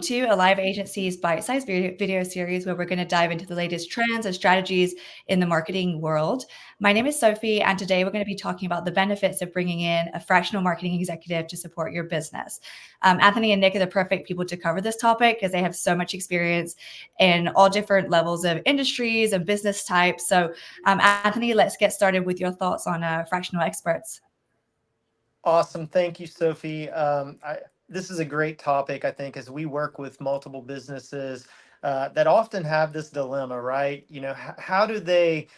to Alive Agency's bite-sized video series where we're going to dive into the latest trends and strategies in the marketing world. My name is Sophie, and today we're going to be talking about the benefits of bringing in a fractional marketing executive to support your business. Anthony and Nick are the perfect people to cover this topic because they have so much experience in all different levels of industries and business types. So, Anthony, let's get started with your thoughts on fractional experts. Awesome. Thank you, Sophie. This is a great topic, I think, as we work with multiple businesses that often have this dilemma, right? How do they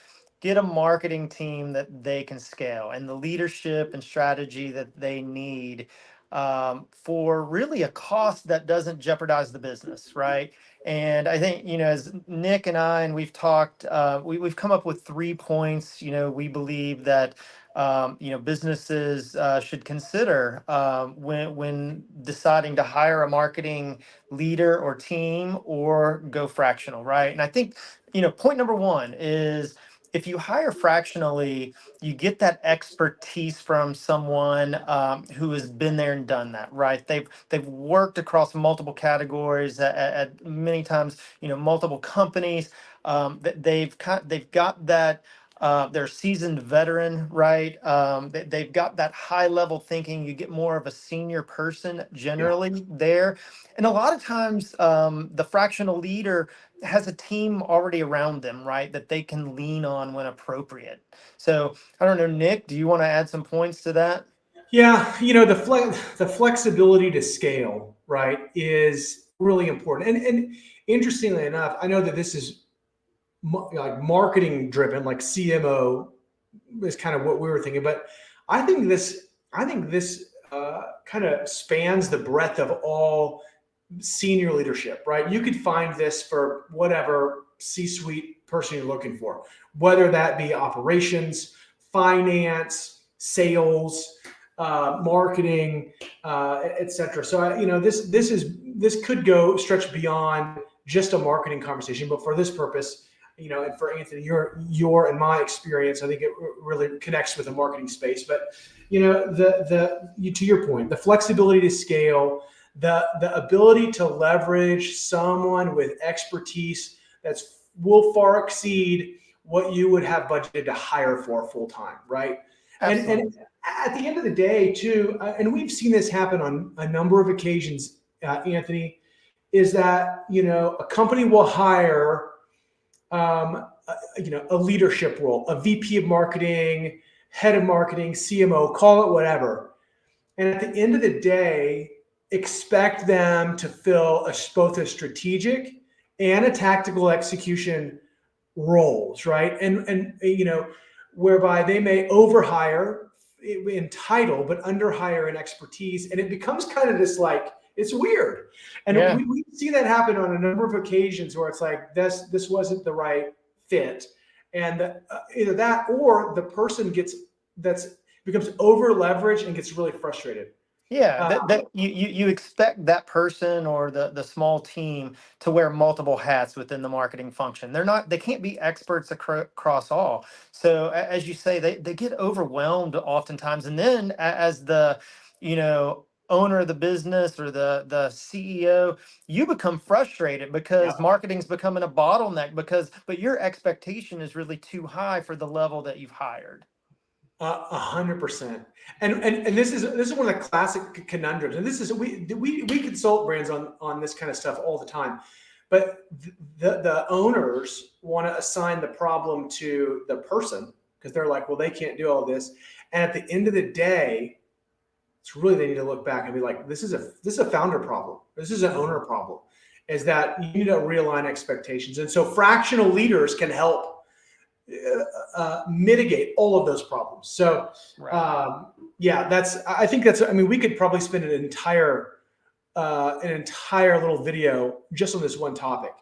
get a marketing team that they can scale and the leadership and strategy that they need for really a cost that doesn't jeopardize the business, right? And I think, as Nick and I, and we've talked, we've come up with 3 points. We believe that businesses should consider when deciding to hire a marketing leader or team or go fractional, right? And I think, point number one is if you hire fractionally, you get that expertise from someone who has been there and done that, right? They've worked across multiple categories at many times, multiple companies. They've got that. They're a seasoned veteran, right? They've got that high level thinking. You get more of a senior person Yeah. generally there. And a lot of times, the fractional leader has a team already around them, right? That they can lean on when appropriate. So I don't know, Nick, do you want to add some points to that? Yeah, the flexibility to scale, right, is really important. And interestingly enough, I know that this is like marketing driven, like CMO is kind of what we were thinking, but I think this kind of spans the breadth of all senior leadership, right? You could find this for whatever C-suite person you're looking for, whether that be operations, finance, sales, marketing, etc. So this could go stretch beyond just a marketing conversation, but for this purpose, and for Anthony, your and my experience, I think it really connects with the marketing space. But to your point, the flexibility to scale, the ability to leverage someone with expertise that's will far exceed what you would have budgeted to hire for full time, right? Absolutely. And at the end of the day, too, and we've seen this happen on a number of occasions, Anthony, is that a company will hire a leadership role, a VP of marketing, head of marketing, CMO, call it whatever. And at the end of the day, expect them to fill both a strategic and a tactical execution roles, right? And whereby they may overhire in title, but underhire in expertise. And it becomes kind of this it's weird. And Yeah. we see that happen on a number of occasions where it's like, this wasn't the right fit. And either that or the person becomes over leveraged and gets really frustrated. Yeah, that you expect that person or the small team to wear multiple hats within the marketing function. They can't be experts across all. So as you say, they get overwhelmed oftentimes. And then as the, owner of the business or the CEO, you become frustrated because Yeah. marketing's becoming a bottleneck but your expectation is really too high for the level that you've hired. 100%. And this is one of the classic conundrums. And this is we consult brands on this kind of stuff all the time. But the owners want to assign the problem to the person because they're like, well, they can't do all this. And at the end of the day, it's really they need to look back and be like, this is a founder problem. This is an owner problem. Is that you need to realign expectations. And so fractional leaders can help mitigate all of those problems. So, Right. I think we could probably spend an entire little video just on this one topic.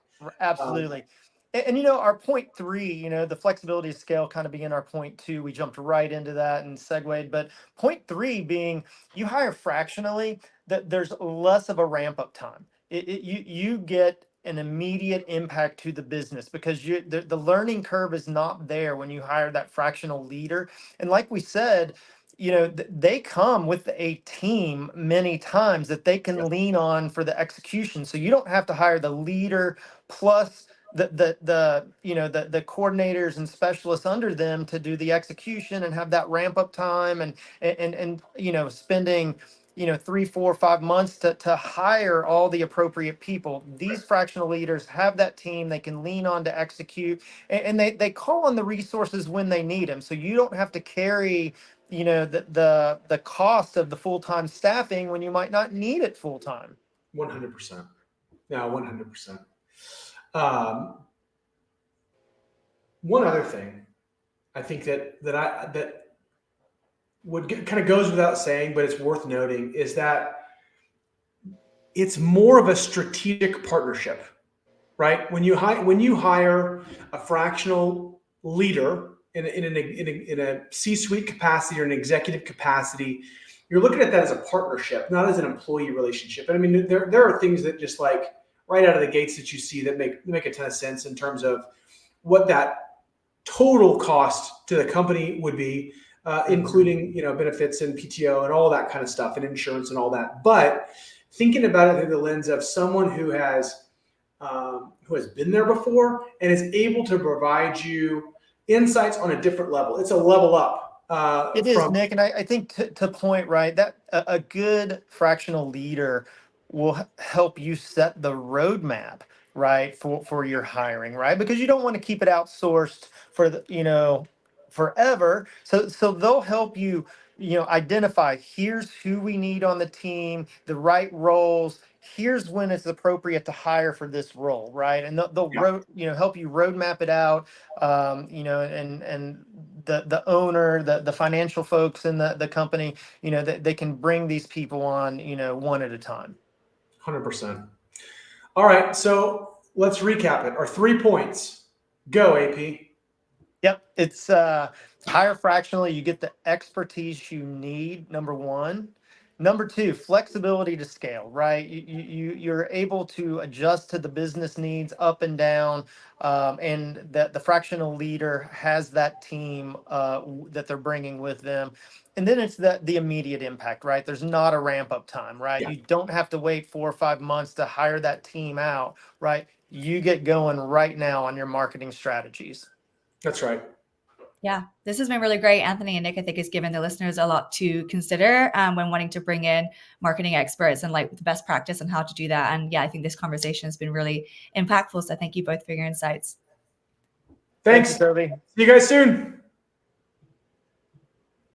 Absolutely. And our point three, the flexibility scale kind of being our point two. We jumped right into that and segued. But point three being you hire fractionally, that there's less of a ramp up time. You get an immediate impact to the business because the learning curve is not there when you hire that fractional leader. And like we said, they come with a team many times that they can lean on for the execution. So you don't have to hire the leader plus the coordinators and specialists under them to do the execution and have that ramp up time and spending 3, 4, 5 months to hire all the appropriate people. These fractional leaders have that team they can lean on to execute, and they call on the resources when they need them. So you don't have to carry the cost of the full-time staffing when you might not need it full-time. 100%. Yeah, 100%. One other thing I think that kind of goes without saying, but it's worth noting, is that it's more of a strategic partnership, right? When you hire a fractional leader in a C-suite capacity or an executive capacity, you're looking at that as a partnership, not as an employee relationship. And I mean, there are things that just like right out of the gates that you see that make a ton of sense in terms of what that total cost to the company would be, including benefits and PTO and all that kind of stuff and insurance and all that. But thinking about it through the lens of someone who has been there before and is able to provide you insights on a different level. It's a level up. It is, Nick, and I think to point right that a good fractional leader will help you set the roadmap right for your hiring, right? Because you don't want to keep it outsourced for forever. So they'll help you identify, here's who we need on the team, the right roles. Here's when it's appropriate to hire for this role, right? And they'll help you roadmap it out, and the owner, the financial folks in the company, that they can bring these people on, one at a time. 100%. All right, so let's recap it. Our 3 points. Go, AP. Yep, it's hire fractionally. You get the expertise you need. Number one. Number two, flexibility to scale. Right, you're able to adjust to the business needs up and down, and that the fractional leader has that team that they're bringing with them. And then it's the immediate impact. Right, there's not a ramp up time. Right, you don't have to wait 4 or 5 months to hire that team out. Right, you get going right now on your marketing strategies. That's right. Yeah, this has been really great. Anthony and Nick, I think, has given the listeners a lot to consider when wanting to bring in marketing experts and like the best practice on how to do that. And yeah, I think this conversation has been really impactful. So thank you both for your insights. Thanks, Toby. See you guys soon.